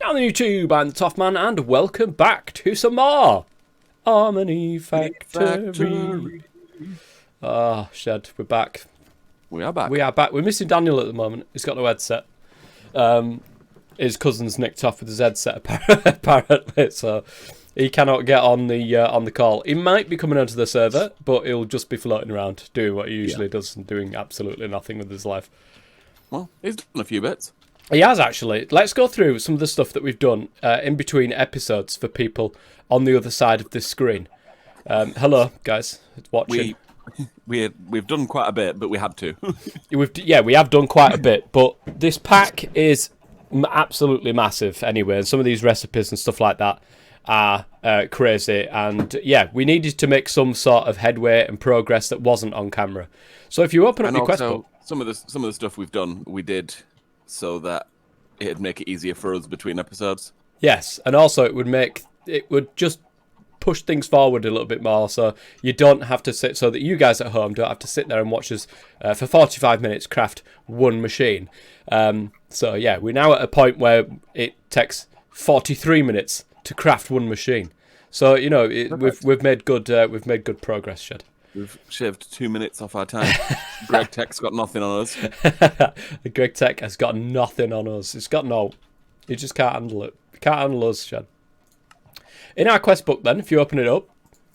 Down the YouTube, I'm the Tough Man, and welcome back to some more Omnifactory. Ah, Shed, we're back. We are back. We are back. We're missing Daniel at the moment. He's got no headset. His cousin's nicked off with his headset apparently, so he cannot get on the call. He might be coming onto the server, but he'll just be floating around doing what he usually does and doing absolutely nothing with his life. Well, he's done a few bits. He has, actually. Let's go through some of the stuff that we've done in between episodes for people on the other side of this screen. Hello, guys, watching. We've done quite a bit, but we had to. We have done quite a bit, but this pack is absolutely massive anyway, and some of these recipes and stuff like that are crazy, and yeah, we needed to make some sort of headway and progress that wasn't on camera. So if you open up your quest book... some of the stuff we've done, we did so that it'd make it easier for us between episodes. Yes, and also it would just push things forward a little bit more, so you don't have to sit, so that you guys at home don't have to sit there and watch us for 45 minutes craft one machine. So yeah, we're now at a point where it takes 43 minutes to craft one machine. So you know we've made good progress, Shed. We've shaved 2 minutes off our time. Greg Tech's got nothing on us. The Greg Tech has got nothing on us. It's got no. He just can't handle it. Can't handle us, Shed. In our quest book, then, if you open it up,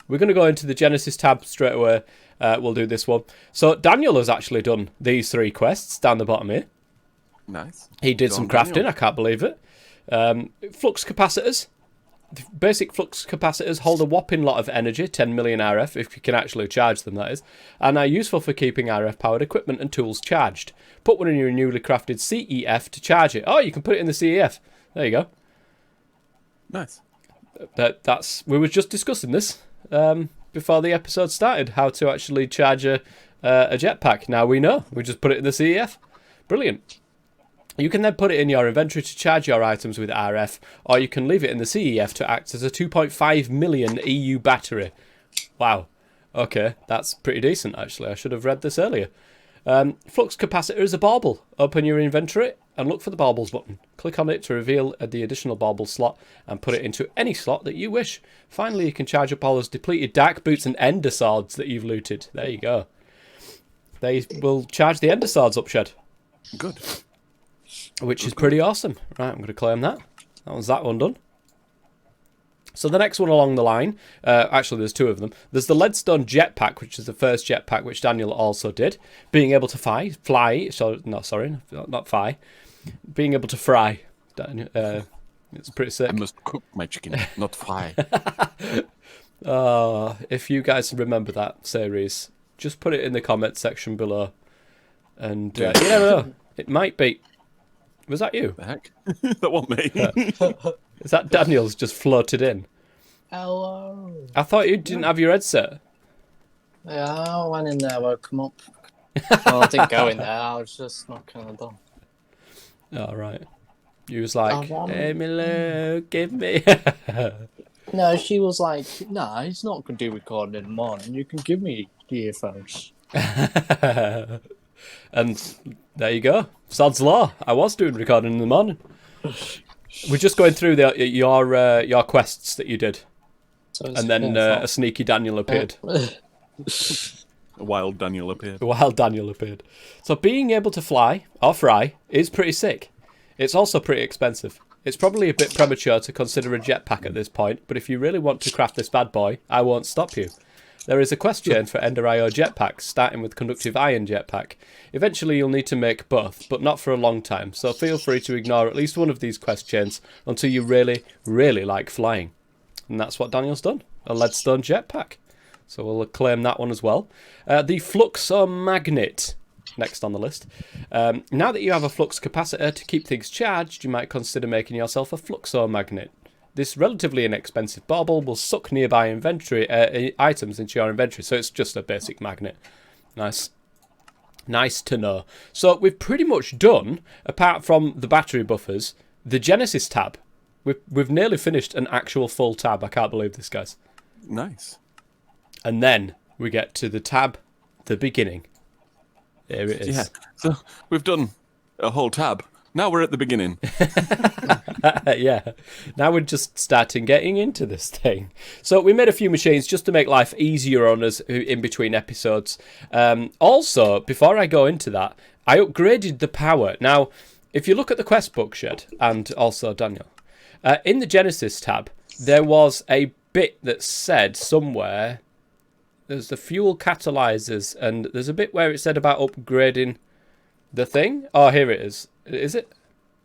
we're going to go into the Genesis tab straight away. We'll do this one. So Daniel has actually done these 3 quests down the bottom here. Nice. He did some crafting. Daniel. I can't believe it. Flux capacitors. Basic flux capacitors hold a whopping lot of energy, 10 million RF, if you can actually charge them, that is, and are useful for keeping RF-powered equipment and tools charged. Put one in your newly crafted CEF to charge it. Oh, you can put it in the CEF. There you go. Nice. We were just discussing this before the episode started, how to actually charge a jetpack. Now we know. We just put it in the CEF. Brilliant. You can then put it in your inventory to charge your items with RF, or you can leave it in the CEF to act as a 2.5 million EU battery. Wow. Okay, that's pretty decent, actually. I should have read this earlier. Flux capacitor is a bauble. Open your inventory and look for the baubles button. Click on it to reveal the additional bauble slot and put it into any slot that you wish. Finally, you can charge up all those depleted dark boots and ender swords that you've looted. There you go. They will charge the ender swords up, Shed. Good. Which is pretty awesome. Right, I'm going to claim that. That was that one done. So the next one along the line, actually there's 2 of them. There's the Leadstone Jetpack, which is the first jetpack, which Daniel also did. Being able to fly. Being able to fry. It's pretty sick. I must cook my chicken, not fry. If you guys remember that series, just put it in the comment section below. And you never know, it might be. Was that you? The heck? That wasn't me. Is that Daniel's just floated in? Hello. I thought you didn't have your headset. Yeah, I went in there, woke him up. Well, I didn't go in there, I was just knocking on the door. Oh, right. You was like, hey, Milo, give me... No, she was like, nah, he's not going to do recording in the morning. You can give me the earphones. And there you go. Sod's law. I was doing recording in the morning. We're just going through your quests that you did. So and then a sneaky Daniel appeared. A wild Daniel appeared. A wild Daniel appeared. So being able to fly, or fry, is pretty sick. It's also pretty expensive. It's probably a bit premature to consider a jetpack at this point, but if you really want to craft this bad boy, I won't stop you. There is a quest chain for Ender IO jetpacks, starting with Conductive Iron Jetpack. Eventually you'll need to make both, but not for a long time, so feel free to ignore at least one of these quest chains until you really, really like flying. And that's what Daniel's done, a Leadstone Jetpack. So we'll claim that one as well. The Fluxomagnet, next on the list. Now that you have a flux capacitor to keep things charged, you might consider making yourself a Fluxomagnet. This relatively inexpensive bauble will suck nearby inventory items into your inventory, so it's just a basic magnet. Nice. Nice to know. So we've pretty much done, apart from the battery buffers, the Genesis tab. We've nearly finished an actual full tab. I can't believe this, guys. Nice. And then we get to the tab, the beginning. There it is. Yeah. So we've done a whole tab. Now we're at the beginning. Yeah, now we're just starting getting into this thing. So we made a few machines just to make life easier on us in between episodes. Also, before I go into that, I upgraded the power. Now, if you look at the quest book, Shed, and also Daniel, in the Genesis tab, there was a bit that said somewhere, there's the fuel catalyzers, and there's a bit where it said about upgrading the thing. Oh, here it is. Is it?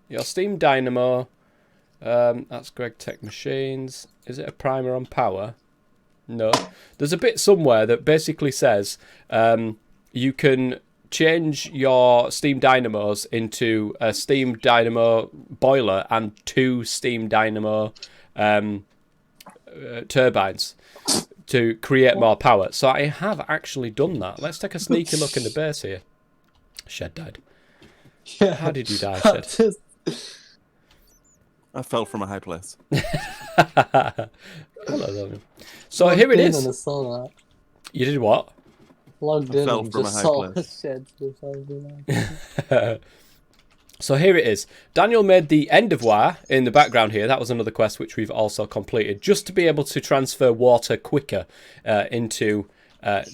Your steam dynamo. That's Greg Tech Machines. Is it a primer on power? No. There's a bit somewhere that basically says you can change your steam dynamos into a steam dynamo boiler and 2 steam dynamo turbines to create more power. So I have actually done that. Let's take a sneaky look in the base here. Shed died. How did you die, Shed? I fell from a high place. Hello, Daniel. So here it is. And I saw that. You did what? Logged I in fell and from just a high saw place. the shed. So here it is. Daniel made the end of wire in the background here. That was another quest which we've also completed, just to be able to transfer water quicker into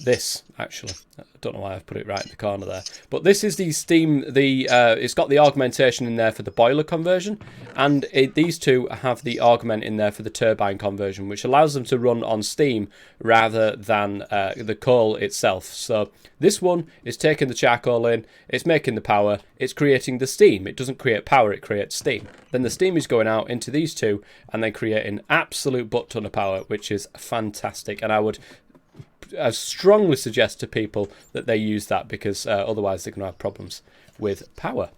this, actually. I don't know why I've put it right in the corner there. But this is the steam, it's got the augmentation in there for the boiler conversion, and these two have the augment in there for the turbine conversion, which allows them to run on steam rather than the coal itself. So this one is taking the charcoal in, it's making the power, it's creating the steam. It doesn't create power, it creates steam. Then the steam is going out into these two and then creating absolute butt ton of power, which is fantastic. And I strongly suggest to people that they use that, because otherwise they're going to have problems with power.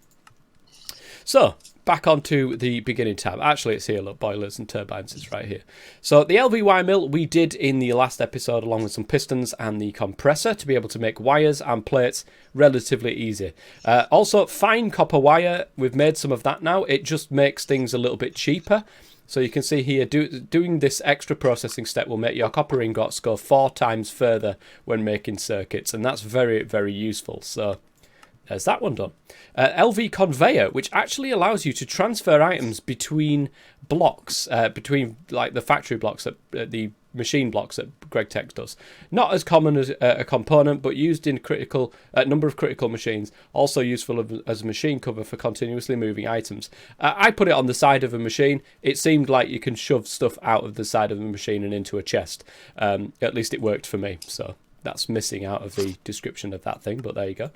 So, back onto the beginning tab. Actually, it's here, look, boilers and turbines, it's right here. So, the LVY mill we did in the last episode, along with some pistons and the compressor, to be able to make wires and plates relatively easy. Also, fine copper wire, we've made some of that now. It just makes things a little bit cheaper. So you can see here, doing this extra processing step will make your copper ingots go 4 times further when making circuits, and that's very, very useful. So there's that one done. LV conveyor, which actually allows you to transfer items between blocks, between like the factory blocks, the machine blocks that Greg Tech does. Not as common as a component, but used in a number of critical machines. Also useful as a machine cover for continuously moving items. I put it on the side of a machine. It seemed like you can shove stuff out of the side of the machine and into a chest. At least it worked for me. So that's missing out of the description of that thing, but there you go.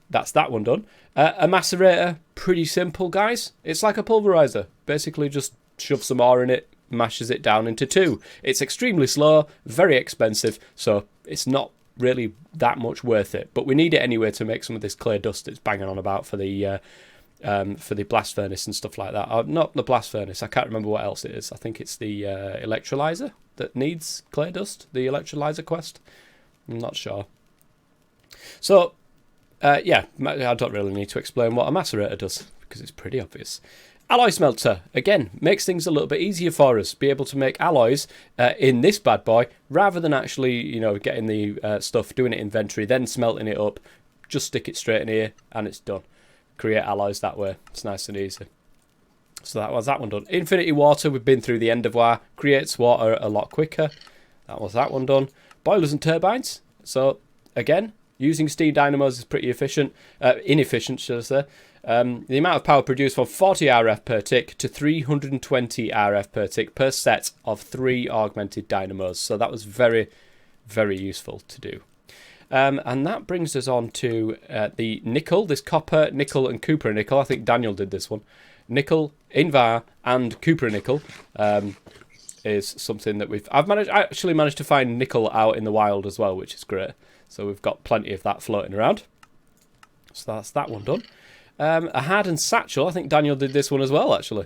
That's that one done. A macerator, pretty simple, guys. It's like a pulverizer. Basically just shove some ore in it, mashes it down into 2. It's extremely slow, very expensive, so it's not really that much worth it. But we need it anyway to make some of this clear dust that's banging on about for the blast furnace and stuff like that. Not the blast furnace, I can't remember what else it is. I think it's the electrolyzer that needs clear dust, the electrolyzer quest. I'm not sure. So, yeah, I don't really need to explain what a macerator does, because it's pretty obvious. Alloy smelter, again, makes things a little bit easier for us. Be able to make alloys in this bad boy, rather than actually, getting the stuff, doing it in inventory, then smelting it up. Just stick it straight in here, and it's done. Create alloys that way. It's nice and easy. So that was that one done. Infinity water, we've been through the end of wire. Creates water a lot quicker. That was that one done. Boilers and turbines. So, again, using steam dynamos is pretty inefficient, should I say. The amount of power produced from 40 RF per tick to 320 RF per tick per set of 3 augmented dynamos. So that was very, very useful to do. And that brings us on to the nickel, this copper, nickel and copper nickel. I think Daniel did this one. Nickel, Invar and copper nickel is something that I've actually managed to find nickel out in the wild as well, which is great. So we've got plenty of that floating around. So that's that one done. A hardened satchel. I think Daniel did this one as well, actually.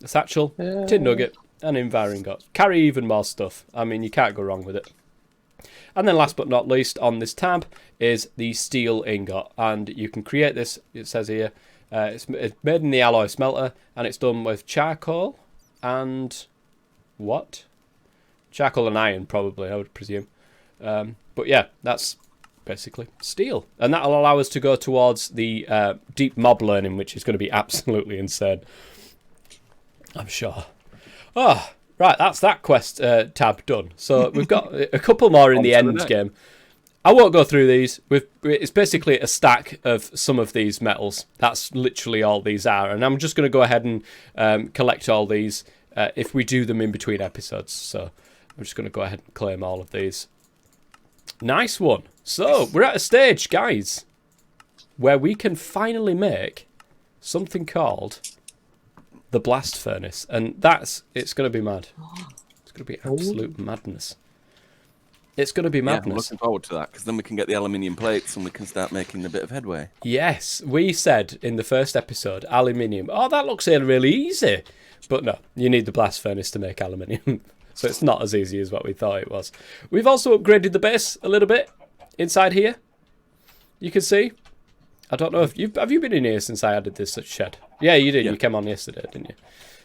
A satchel, tin nugget, and Invar ingots. Carry even more stuff. I mean, you can't go wrong with it. And then last but not least on this tab is the steel ingot. And you can create this, it says here, it's made in the alloy smelter, and it's done with charcoal and what? Charcoal and iron, probably, I would presume. But yeah, that's basically steel. And that'll allow us to go towards the deep mob learning, which is going to be absolutely insane. I'm sure. Oh, right, that's that quest tab done. So we've got a couple more in the end game. I won't go through these. It's basically a stack of some of these metals. That's literally all these are. And I'm just going to go ahead and collect all these if we do them in between episodes. So I'm just going to go ahead and claim all of these. Nice one. So we're at a stage, guys, where we can finally make something called the blast furnace. And it's going to be mad. It's going to be absolute madness. It's going to be madness. Yeah, I'm looking forward to that, because then we can get the aluminium plates and we can start making a bit of headway. Yes, we said in the first episode, aluminium. Oh, that looks really easy. But no, you need the blast furnace to make aluminium. So it's not as easy as what we thought it was. We've also upgraded the base a little bit inside here. You can see. I don't know if have you been in here since I added this shed? Yeah, you did. Yeah. You came on yesterday, didn't you?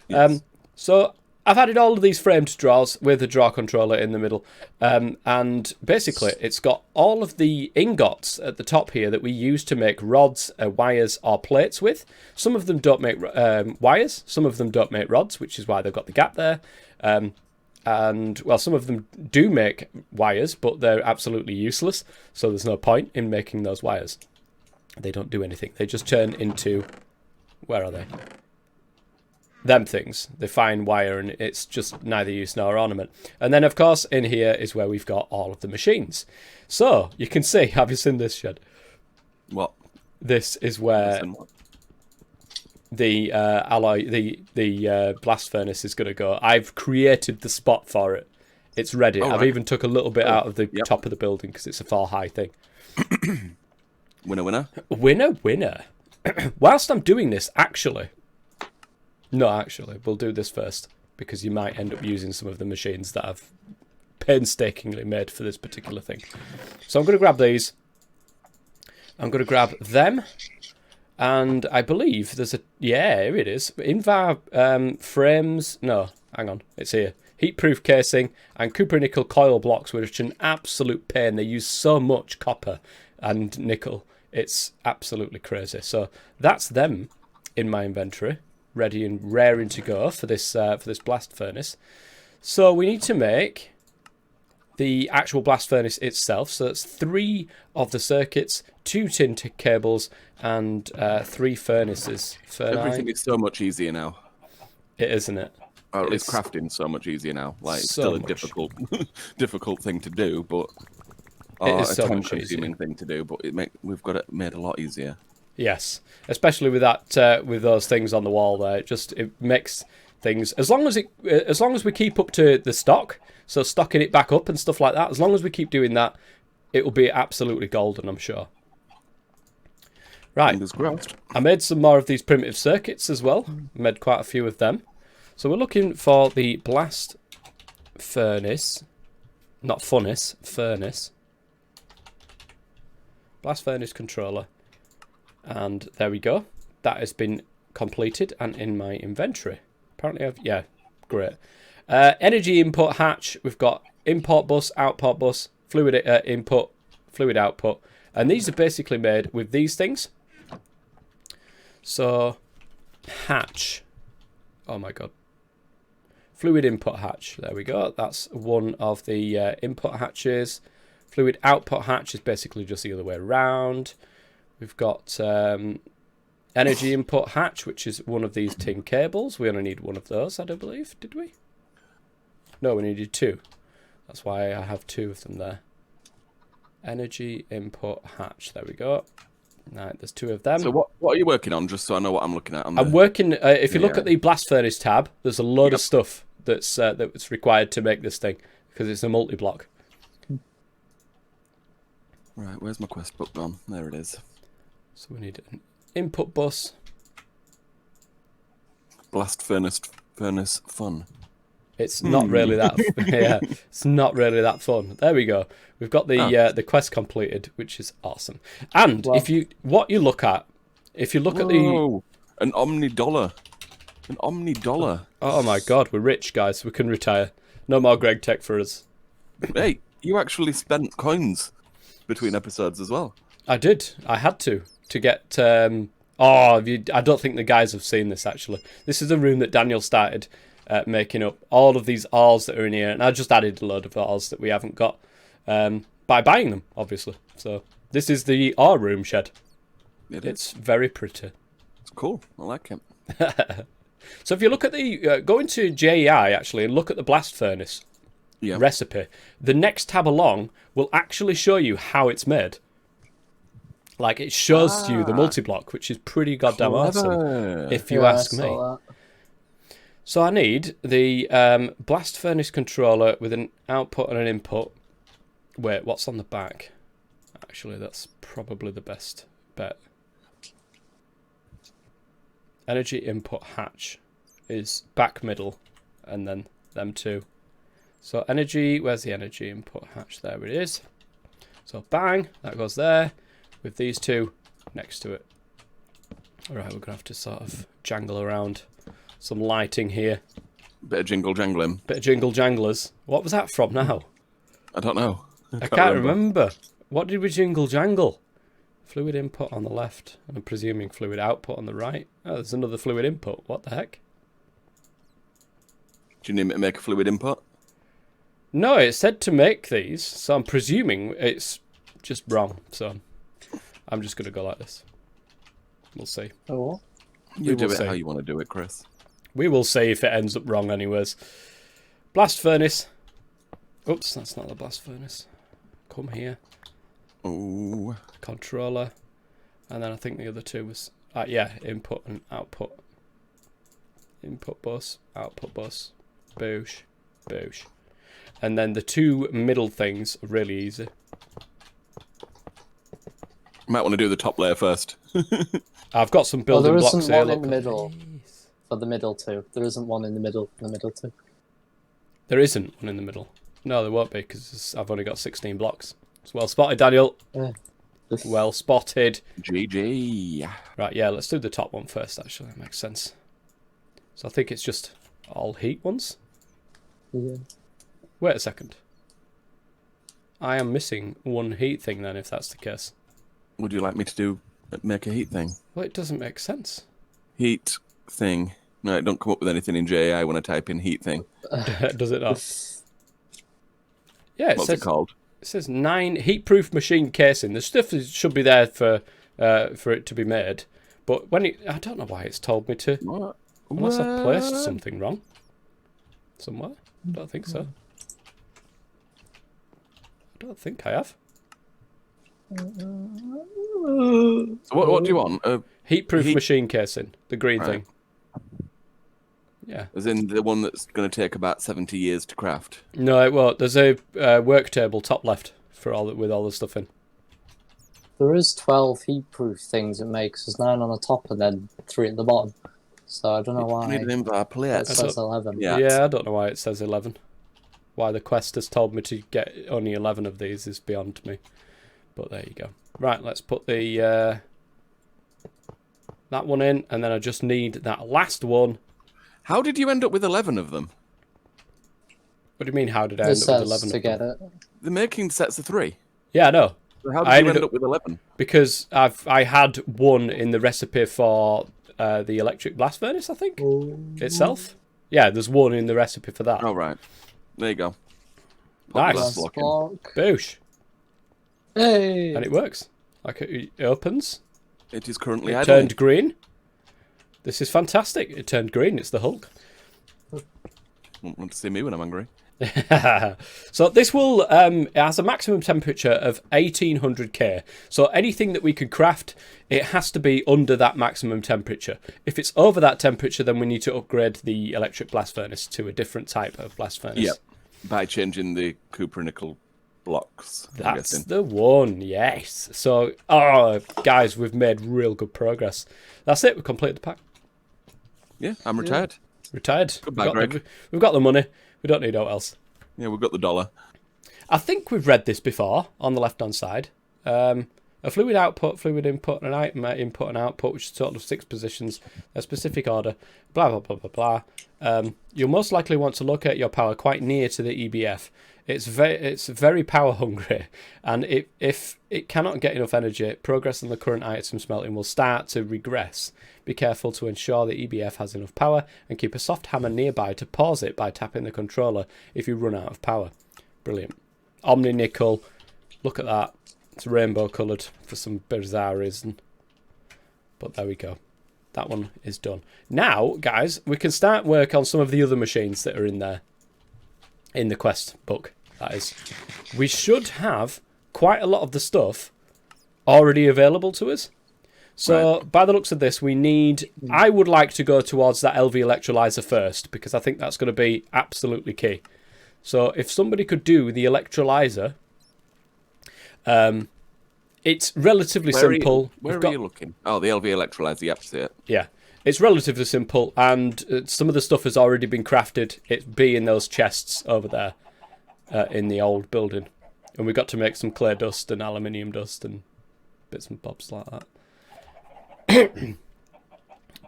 Yes. So I've added all of these framed drawers with a draw controller in the middle. And basically, it's got all of the ingots at the top here that we use to make rods, wires, or plates with. Some of them don't make wires. Some of them don't make rods, which is why they've got the gap there. And, well, some of them do make wires, but they're absolutely useless. So there's no point in making those wires. They don't do anything. They just turn into... Where are they? Them things. They fine wire, and it's just neither use nor ornament. And then, of course, in here is where we've got all of the machines. So, you can see, have you seen this, Shed? What? This is where the the blast furnace is going to go. I've created the spot for it. It's ready. I've even took a little bit out of the top of the building because it's a 4-high thing. Winner, winner? Winner, winner. Whilst I'm doing this, actually... No, actually, we'll do this first, because you might end up using some of the machines that I've painstakingly made for this particular thing. So I'm going to grab these. I'm going to grab them. And I believe there's a... Yeah, here it is. Invar frames... No, hang on. It's here. Heat-proof casing and copper nickel coil blocks, which are an absolute pain. They use so much copper and nickel. It's absolutely crazy. So that's them in my inventory, ready and raring to go for this blast furnace. So we need to make the actual blast furnace itself. So that's 3 of the circuits, 2 tin cables, and 3 furnaces. Everything is so much easier now. It isn't it? It's crafting so much easier now. Like, it's still a difficult thing to do, but it is so a much time-consuming thing to do. But we've got it made a lot easier. Yes, especially with that with those things on the wall there. It makes things as long as we keep up to the stock, so stocking it back up and stuff like that. As long as we keep doing that, it will be absolutely golden, I'm sure. Right, Fingers crossed. I made some more of these primitive circuits as well. Made quite a few of them. So we're looking for the blast furnace, not furnace, furnace. Blast furnace controller. And there we go. That has been completed and in my inventory. Apparently yeah, great. Energy input hatch. We've got import bus, output bus, fluid input, fluid output. And these are basically made with these things. So, hatch. Oh my god. Fluid input hatch. There we go. That's one of the input hatches. Fluid output hatch is basically just the other way around. We've got energy input hatch, which is one of these tin cables. We only need one of those, I don't believe. Did we? No, we needed 2. That's why I have 2 of them there. Energy input hatch. There we go. Right, there's 2 of them. So what are you working on, just so I know what I'm looking at? I'm working... if you look at the blast furnace tab, there's a load of stuff that's required to make this thing, because it's a multi-block. Right, where's my quest book gone? There it is. So we need an input bus. Blast furnace fun. It's not really that. Yeah, it's not really that fun. There we go. We've got the quest completed, which is awesome. And if you look at the an Omni dollar. Oh my god, we're rich, guys. We can retire. No more Greg Tech for us. Hey, you actually spent coins. between episodes as well. I did. I had to get. I don't think the guys have seen this actually. This is the room that Daniel started making up all of these ores that are in here, and I just added a load of ores that we haven't got by buying them, obviously. So this is the ore room shed. It's very pretty. It's cool. I like it. So if you look at the go into JEI actually and look at the blast furnace recipe, the next tab along will actually show you how it's made. Like it shows you the multi-block, which is pretty goddamn awesome, if you ask me. That. So I need the blast furnace controller with an output and an input. Wait, what's on the back? Actually, that's probably the best bet. Energy input hatch is back middle, and then them two. So energy, where's the energy input hatch? There it is. So bang, that goes there, with these two next to it. Alright, we're going to have to sort of jangle around some lighting here. Bit of jingle jangling. Bit of jingle janglers. What was that from now? I don't know. I can't remember. What did we jingle jangle? Fluid input on the left, and I'm presuming fluid output on the right. Oh, there's another fluid input. What the heck? Do you need me to make a fluid input? No, it said to make these, so I'm presuming it's just wrong. So I'm just going to go like this. We'll see. Oh, You do it how you want to do it, Chris. We will see if it ends up wrong anyways. Blast furnace. Oops, that's not the blast furnace. Come here. Oh. Controller. And then I think the other two was... input and output. Input bus, output bus. Boosh. Boosh. And then the two middle things are really easy. Might want to do the top layer first. I've got some building blocks here. There isn't one in the middle. For the middle two. There isn't one in the middle for the middle two. There isn't one in the middle. No, there won't be, because I've only got 16 blocks. It's well spotted, Daniel. Yeah. Well spotted. GG. Right, yeah, let's do the top one first, actually. That makes sense. So I think it's just all heat ones. Yeah. Wait a second. I am missing one heat thing then, if that's the case. Would you like me to make a heat thing? Well, it doesn't make sense. Heat thing. No, it don't come up with anything in JI when I type in heat thing. Does it not? Yeah, What's it called? It says 9 heat-proof machine casing. The stuff should be there for it to be made, but when I don't know why it's told me to. What? Unless I've placed something wrong somewhere. I don't think so. I don't think I have. So what do you want? Heat-proof machine casing, the green thing. Yeah. As in the one that's going to take about 70 years to craft? No, it won't. There's a work table top left for with all the stuff in. There is 12 heat-proof things it makes. There's 9 on the top and then 3 at the bottom. So I don't know why. Need an invar plate. It says 11. Yeah. Yeah, I don't know why it says 11. Why the quest has told me to get only 11 of these is beyond me. But there you go. Right, let's put the that one in, and then I just need that last one. How did you end up with 11 of them? What do you mean, how did I end up with 11 to of get them? it. The making sets of 3. Yeah, I know. So how did you end up with 11? Because I had one in the recipe for the electric blast furnace, I think, itself. Yeah, there's one in the recipe for that. Oh, right. There you go. Nice. Boosh. Hey! And it works. Like it opens. It is currently It idle. turned green. This is fantastic. It turned green. It's the Hulk. Want to see me when I'm hungry? So this will it has a maximum temperature of 1800K. So anything that we could craft, it has to be under that maximum temperature. If it's over that temperature, then we need to upgrade the electric blast furnace to a different type of blast furnace. Yep. By changing the copper nickel blocks. That's the one, yes. So, guys, we've made real good progress. That's it. We've completed the pack. Yeah, I'm retired. Retired. Goodbye, Greg. We've got the money. We don't need what else. Yeah, we've got the dollar. I think we've read this before on the left-hand side. A A fluid output, fluid input, and an item input and output, which is a total of 6 positions, a specific order, blah, blah, blah, blah, blah. You'll most likely want to locate your power quite near to the EBF. It's very power hungry, and if it cannot get enough energy, progress on the current item smelting will start to regress. Be careful to ensure the EBF has enough power, and keep a soft hammer nearby to pause it by tapping the controller if you run out of power. Brilliant. Omni nickel, look at that. It's rainbow coloured for some bizarre reason, but there we go. That one is done. Now, guys, we can start work on some of the other machines that are in there. In the quest book, that is. We should have quite a lot of the stuff already available to us. So, by the looks of this, we need... I would like to go towards that LV electrolyzer first, because I think that's going to be absolutely key. So, if somebody could do the electrolyzer... it's relatively simple. Where are you looking? Oh, the LV electrolyzer, yep, see it. Yeah. It's relatively simple, and some of the stuff has already been crafted. It be in those chests over there in the old building. And we got to make some clay dust and aluminium dust and bits and bobs like that.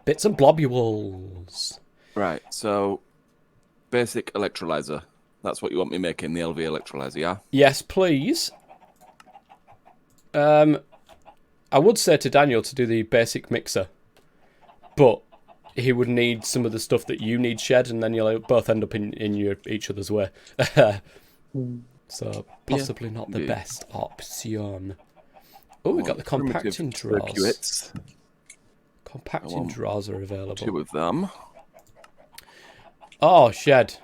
Bits and blobules. Right, so basic electrolyzer. That's what you want me making, the LV electrolyzer, yeah? Yes, please. I would say to Daniel to do the basic mixer. But he would need some of the stuff that you need shed, and then you'll both end up in each other's way. So possibly not the best option. Oh, we got the compacting drawers. Compacting drawers are available. 2 of them. Oh, shed.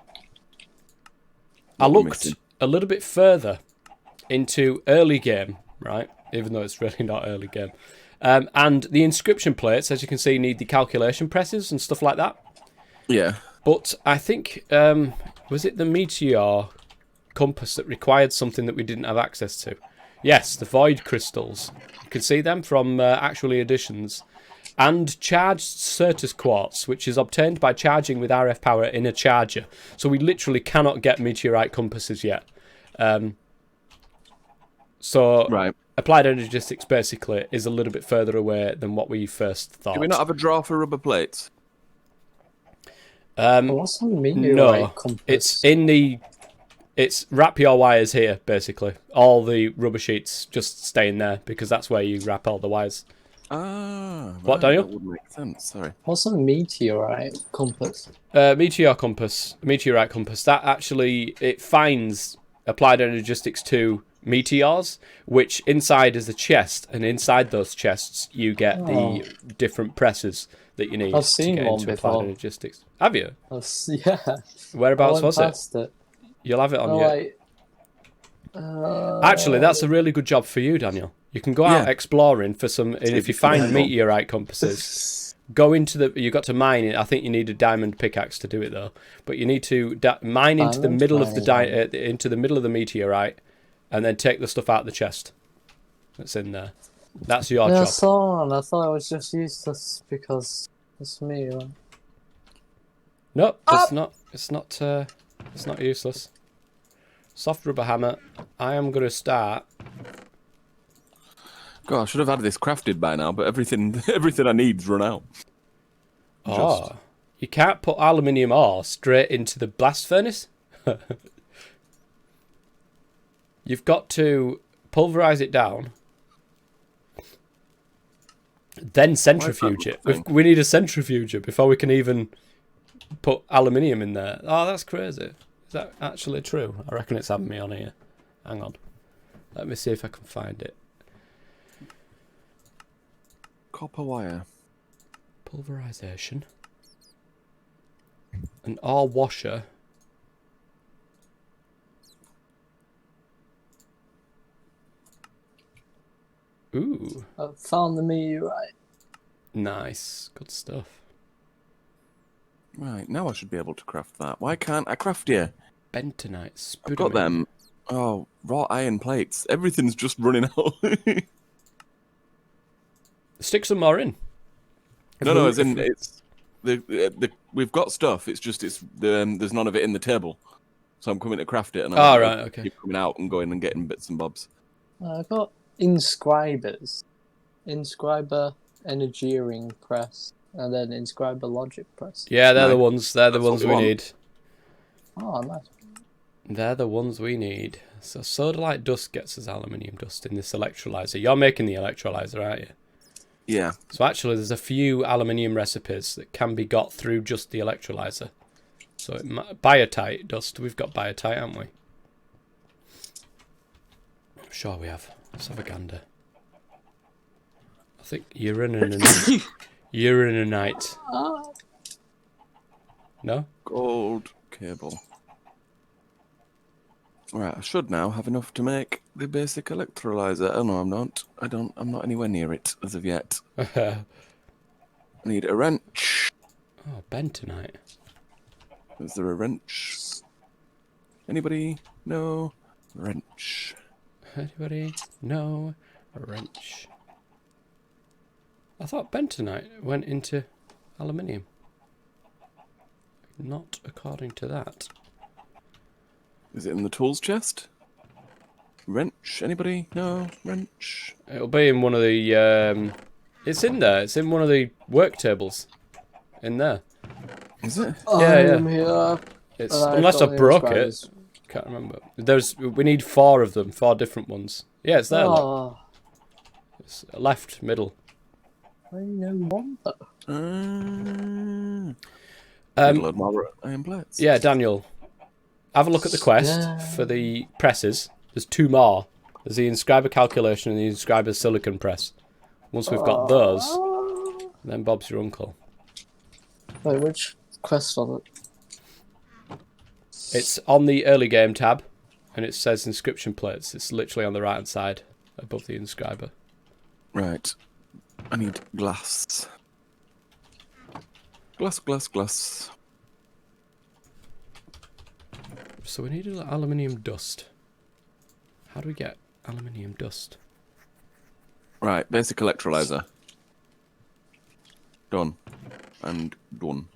I looked a little bit further into early game, right? Even though it's really not early game. And the inscription plates, as you can see, need the calculation presses and stuff like that. Yeah. But I think, was it the Meteor Compass that required something that we didn't have access to? Yes, the void crystals. You can see them from actually editions. And charged Certus quartz, which is obtained by charging with RF power in a charger. So we literally cannot get meteorite compasses yet. Right. Applied Energistics basically is a little bit further away than what we first thought. Do we not have a drawer for rubber plates? What's on meteorite compass? It's wrap your wires here, basically. All the rubber sheets just stay in there, because that's where you wrap all the wires. Ah, right. What, Daniel? That would make sense, sorry. What's a meteorite compass? Meteorite compass. That actually, it finds Applied Energistics 2 meteors, which inside is a chest, and inside those chests you get the different presses that you need I've seen to get one into before. Applied Energistics. Have you? Yeah. Whereabouts was it? You'll have it on your... Actually, that's a really good job for you, Daniel. You can go out exploring for some, and if you find meteorite compasses, go into the... You've got to mine it. I think you need a diamond pickaxe to do it, though. But you need to mine into the middle of the meteorite, and then take the stuff out of the chest that's in there. That's your job. I thought it was just useless because it's me. Right? No, it's not. It's not. It's not useless. Soft rubber hammer. I am going to start. God, I should have had this crafted by now, but everything I need's run out. Oh, you can't put aluminium ore straight into the blast furnace. You've got to pulverize it down, then centrifuge it. We need a centrifuger before we can even put aluminium in there. Oh, that's crazy. Is that actually true? I reckon it's having me on here. Hang on. Let me see if I can find it. Copper wire. Pulverization. An ore washer. Ooh. I found the meteorite. Nice. Good stuff. Right, now I should be able to craft that. Why can't I craft here? Bentonite. Spudamine. I've got them. Oh, raw iron plates. Everything's just running out. Stick some more in. No, as in it's we've got stuff. It's just there's none of it in the table, so I'm coming to craft it, and I right, okay. keep coming out and going and getting bits and bobs. I got inscribers. Inscriber Energiering Press, and then Inscriber Logic Press. Yeah, they're the Right. ones. They're the That's what ones we we want. need. Oh, nice. They're the ones we need. So sodalite dust gets us aluminium dust in this electrolyzer. You're making the electrolyzer, aren't you? Yeah. So actually, there's a few aluminium recipes that can be got through just the electrolyzer. So biotite dust. We've got biotite, haven't we? I'm sure we have. Let's have a gander. I think uraninite. No? Gold cable. Right, I should now have enough to make the basic electrolyzer. Oh no, I'm not. I'm not anywhere near it as of yet. Oh, Need a wrench. bentonite. Is there a wrench? Anybody? No. Wrench. Anybody? No. A wrench. I thought bentonite went into aluminium. Not according to that. Is it in the tools chest? Wrench? Anybody? No. Wrench. It'll be in one of the... it's in there. It's in one of the work tables. In there. Is it? Yeah. Here. It's And I've unless I got the broke inscribers. it. Can't remember. We need 4 of them. 4 different ones. Yeah, it's there. Look. Oh, It's left, middle. I know one though. Need a load more iron plates. Yeah, Daniel. Have a look at the quest Yeah. for the presses. There's 2 more. There's the inscriber calculation and the inscriber silicon press. Once we've got those, then Bob's your uncle. Wait, which quest on it? It's on the early game tab, and it says inscription plates. It's literally on the right hand side, above the inscriber. Right. I need glass. Glass. So we need aluminium dust. How do we get aluminium dust? Right, basic electrolyzer. Done. And done.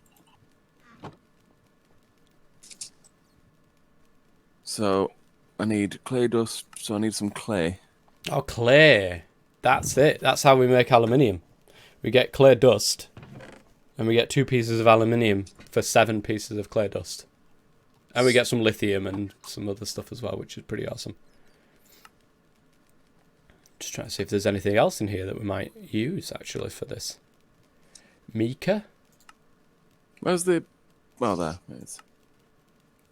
So, I need clay dust, so I need some clay. Oh, clay. That's it. That's how we make aluminium. We get clay dust, and we get 2 pieces of aluminium for 7 pieces of clay dust. And we get some lithium and some other stuff as well, which is pretty awesome. Just trying to see if there's anything else in here that we might use, actually, for this. Mica? Where's the... Well, there it is.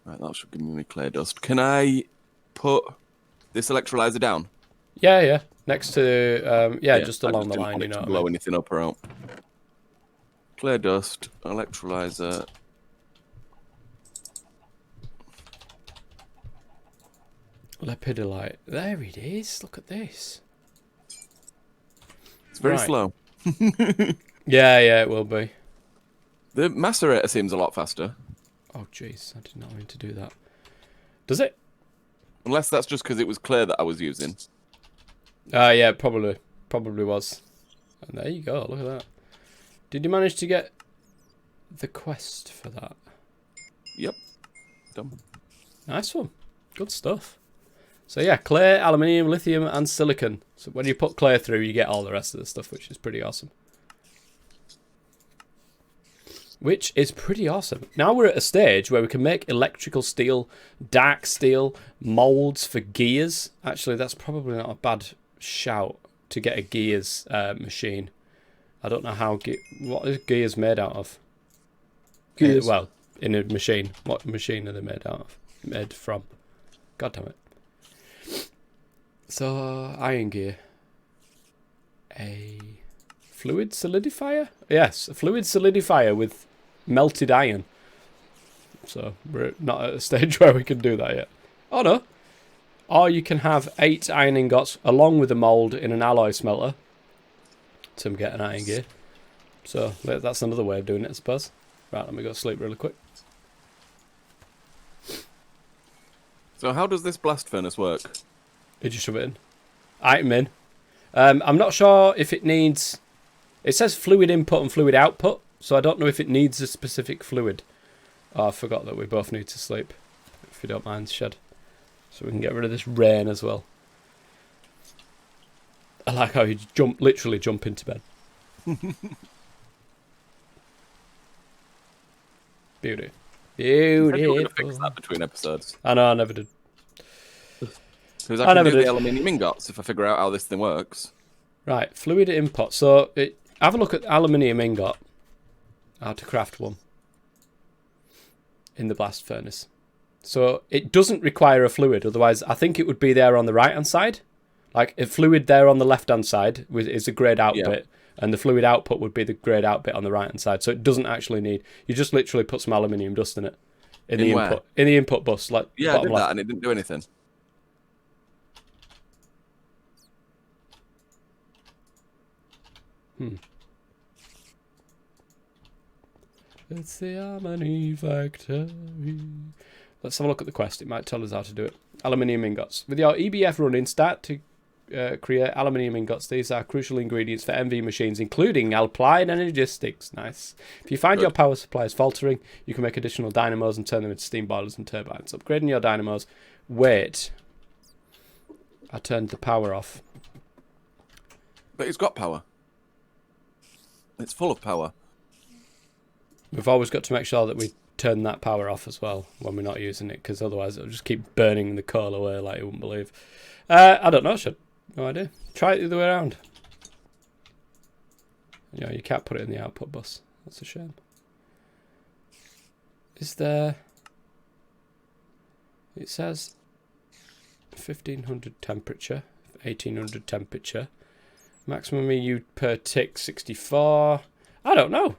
Right, that should give me clay dust. Can I put this electrolyzer down? Yeah. Next to... just I along the didn't line, want you it know to what I blow mean? anything up or out. Clay dust, electrolyzer... Lepidolite. There it is. Look at this. It's very Right. slow. Yeah, it will be. The macerator seems a lot faster. Oh, jeez. I did not mean to do that. Does it? Unless that's just because it was clay that I was using. Yeah, probably was. And there you go. Look at that. Did you manage to get the quest for that? Yep. Done. Nice one. Good stuff. So yeah, clay, aluminium, lithium, and silicon. So when you put clay through, you get all the rest of the stuff, which is pretty awesome. Now we're at a stage where we can make electrical steel, dark steel, molds for gears. Actually, that's probably not a bad shout to get a gears machine. I don't know how... what is gears made out of? Gears. Well, in a machine. What machine are they made out of? Made from? God damn it. So, iron gear. A fluid solidifier? Yes, a fluid solidifier with melted iron. So, we're not at a stage where we can do that yet. Oh no. Or you can have 8 iron ingots along with a mould in an alloy smelter to get an iron gear. So, that's another way of doing it, I suppose. Right, let me go to sleep really quick. So how does this blast furnace work? Did you shove it in? Item in. I'm not sure if it needs... It says fluid input and fluid output, so I don't know if it needs a specific fluid. Oh, I forgot that we both need to sleep, if you don't mind, Shed. So we can get rid of this rain as well. I like how you literally jump into bed. Beauty. You're going to Beautiful. fix that between episodes. I know, I never did. Because I can never do the did. aluminium ingots if I figure out how this thing works. Right, fluid input. So, have a look at aluminium ingot. How to craft one. In the blast furnace. So, it doesn't require a fluid. Otherwise, I think it would be there on the right-hand side. Like, a fluid there on the left-hand side is a grayed out bit. And the fluid output would be the grayed out bit on the right-hand side. So, it doesn't actually need... You just literally put some aluminium dust in it. In the input. In the input bus. Like, yeah, I did that and it didn't do anything. It's the Omnifactory. Let's have a look at the quest. It might tell us how to do it. Aluminium ingots. With your EBF running, start to create aluminium ingots. These are crucial ingredients for MV machines, including applied energistics. Nice. If you find your power supply is faltering, you can make additional dynamos and turn them into steam boilers and turbines. Upgrading your dynamos. Wait. I turned the power off. But it's got power. It's full of power. We've always got to make sure that we turn that power off as well when we're not using it, because otherwise it'll just keep burning the coal away like you wouldn't believe. I don't know, no idea. Try it the other way around. You know, you can't put it in the output bus. That's a shame. Is there... It says 1500 temperature, 1800 temperature. Maximum EU per tick 64. I don't know.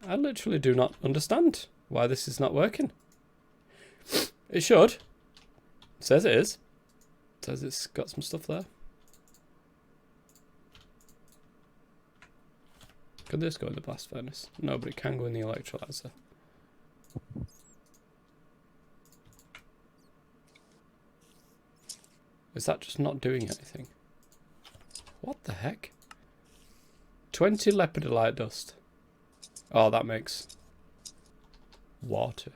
I literally do not understand why this is not working. It should. It says it is. It says it's got some stuff there. Could this go in the blast furnace? No, but it can go in the electrolyzer. Is that just not doing anything? What the heck? 20 lepidolite dust. Oh, that makes water.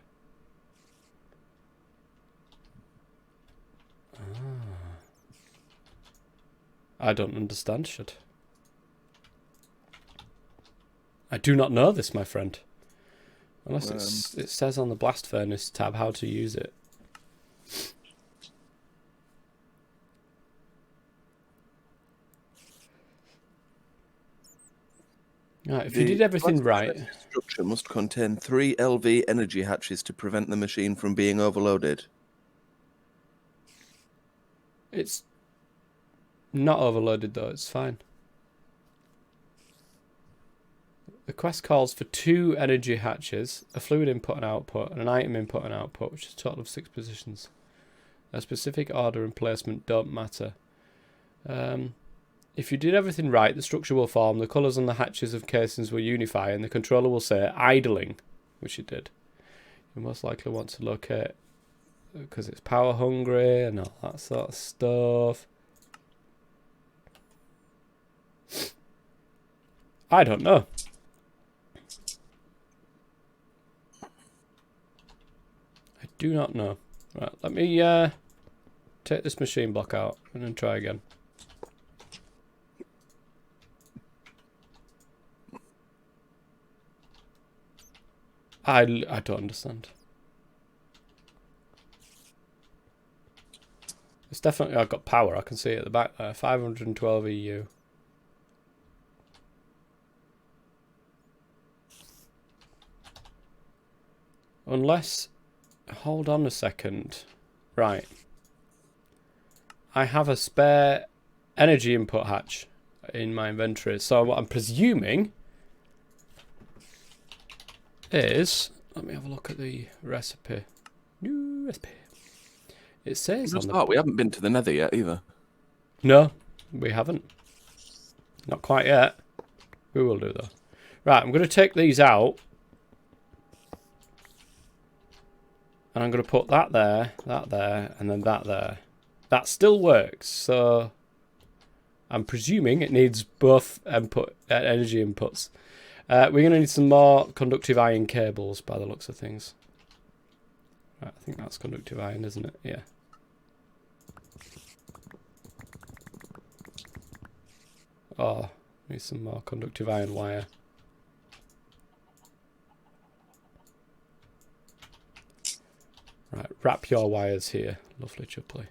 I don't understand shit. I do not know this, my friend. Unless it says on the blast furnace tab how to use it. Right, if you did everything right... The structure must contain 3 LV energy hatches to prevent the machine from being overloaded. It's not overloaded though, it's fine. The quest calls for 2 energy hatches, a fluid input and output, and an item input and output, which is a total of 6 positions. A specific order and placement don't matter. If you did everything right, the structure will form, the colours on the hatches of casings will unify, and the controller will say idling, which it did. You most likely want to locate, because it's power hungry and all that sort of stuff. I don't know. I do not know. Right, let me take this machine block out and then try again. I don't understand. It's definitely... I've got power. I can see it at the back there. 512 EU. Unless... Hold on a second. Right. I have a spare energy input hatch in my inventory. So what I'm presuming... is, let me have a look at the recipe. New recipe. It says on the... we haven't been to the Nether yet either. No, we haven't. Not quite yet. We will do though. Right, I'm going to take these out. And I'm going to put that there, and then that there. That still works, so... I'm presuming it needs both energy inputs. We're going to need some more conductive iron cables by the looks of things. Right, I think that's conductive iron, isn't it? Yeah. Oh, need some more conductive iron wire. Right, wrap your wires here. Lovely Chupley.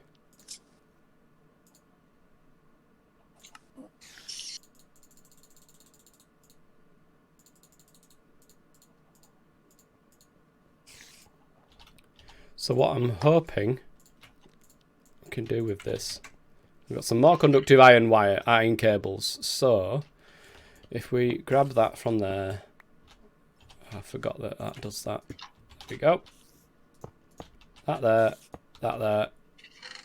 So what I'm hoping we can do with this, we've got some more conductive iron cables. So if we grab that from there, I forgot that does that. There we go. That there.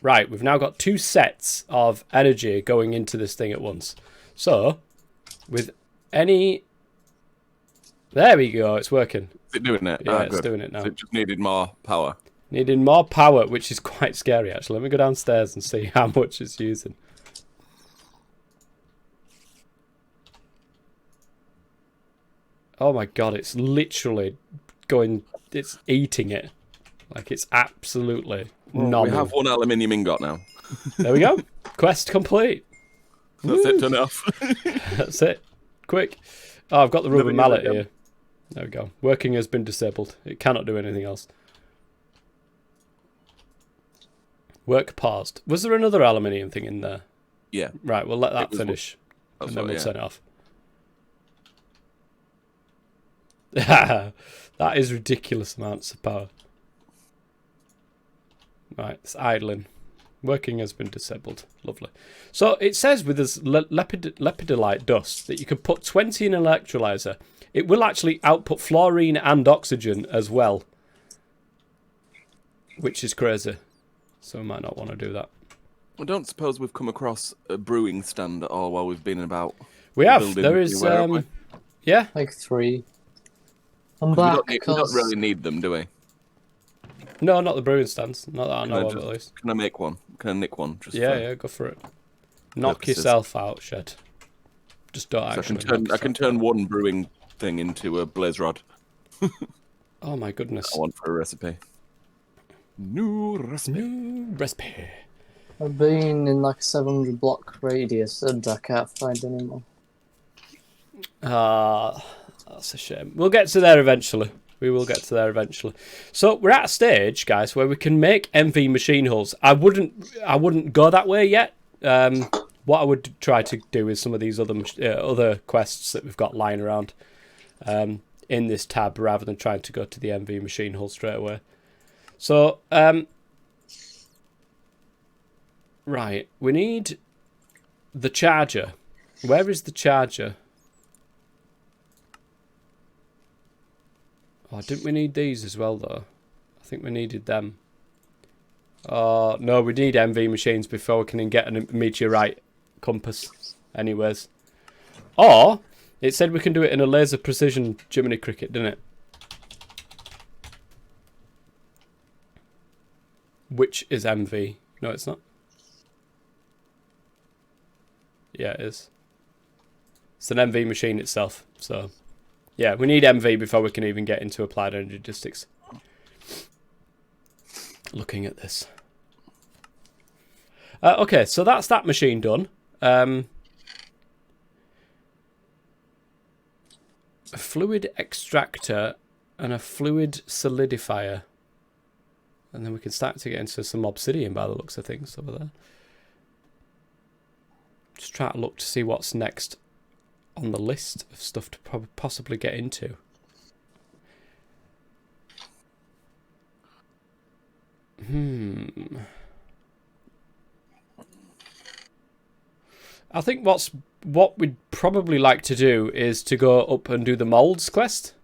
Right, we've now got 2 sets of energy going into this thing at once. So with any, there we go, it's working. Is it doing it? Yeah, Ah, it's good. doing it now. So it just needed more power. Needing more power, which is quite scary, actually. Let me go downstairs and see how much it's using. Oh my god, it's literally going... It's eating it. Like, it's absolutely nomming. We have 1 aluminium ingot now. There we go. Quest complete. That's it, turn it off. That's it. Quick. Oh, I've got the rubber Never mallet knew it, here. There we go. Working has been disabled. It cannot do anything else. Work paused. Was there another aluminium thing in there? Yeah. Right, we'll let that finish. That's And then what, we'll yeah. turn it off. That is ridiculous amounts of power. Right, it's idling. Working has been disabled. Lovely. So it says with this lepidolite dust that you can put 20 in an electrolyzer. It will actually output fluorine and oxygen as well. Which is crazy. So we might not want to do that. I don't suppose we've come across a brewing stand at all while we've been about. We have. building There is, where we- yeah. Like 3. I'm we back don't, we don't because really need them, do we? No, not the brewing stands. Not that I know of, at least. Can I make one? Can I nick one? Just Yeah, for- yeah, go for it. Knock purposes. yourself out, Shed. Just don't So actually. I can turn one brewing thing into a blaze rod. Oh my goodness. I want for a recipe. New recipe. New recipe. I've been in like a 700 block radius and I can't find any more. That's a shame. We'll get to there eventually. We will get to there eventually. So we're at a stage, guys, where we can make MV machine hulls. I wouldn't go that way yet. What I would try to do is some of these other quests that we've got lying around in this tab, rather than trying to go to the MV machine hull straight away. So, right, we need the charger. Where is the charger? Oh, didn't we need these as well, though? I think we needed them. Oh, no, we need MV machines before we can get a Meteorite Compass anyways. Or, it said we can do it in a laser precision Jiminy Cricket, didn't it? Which is MV. No, it's not. Yeah, it is. It's an MV machine itself, so... Yeah, we need MV before we can even get into applied energistics. Looking at this. Okay, so that's that machine done. A fluid extractor and a fluid solidifier. And then we can start to get into some obsidian by the looks of things over there. Just try to look to see what's next on the list of stuff to possibly get into. I think what we'd probably like to do is to go up and do the molds quest.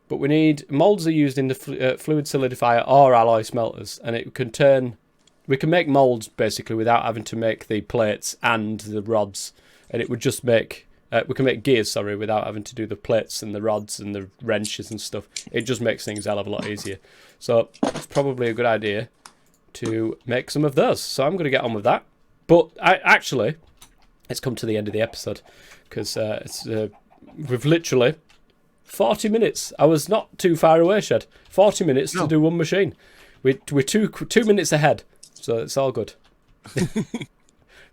But we need... Molds are used in the fluid solidifier or alloy smelters, and it can turn... We can make molds, basically, without having to make the plates and the rods. And it would just make... we can make gears, sorry, without having to do the plates and the rods and the wrenches and stuff. It just makes things a hell of a lot easier. So it's probably a good idea to make some of those. So I'm going to get on with that. But actually, it's come to the end of the episode. Because we've literally... 40 minutes. I was not too far away, Shed. 40 minutes to do one machine. We're two minutes ahead. So it's all good.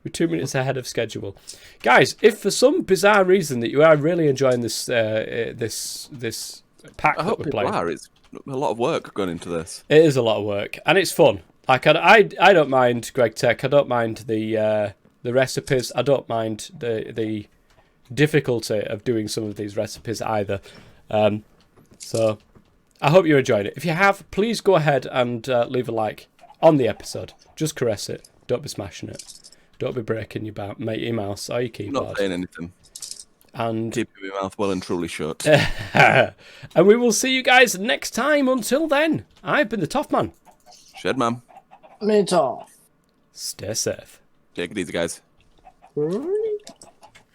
We're 2 minutes ahead of schedule. Guys, if for some bizarre reason that you are really enjoying this this pack I that hope we're people playing, are. It's a lot of work going into this. it is a lot of work and it's fun. Like I don't mind Greg Tech. I don't mind the recipes. I don't mind the difficulty of doing some of these recipes either. So I hope you're enjoying it. If you have, please go ahead and leave a like on the episode. Just caress it. Don't be smashing it. Don't be breaking your mouse or your keyboard. Not saying anything. And Keeping my mouth well and truly shut. and we will see you guys next time. Until then, I've been the Toff Man. Shed, man. Me too. Stay safe. Take it easy, guys.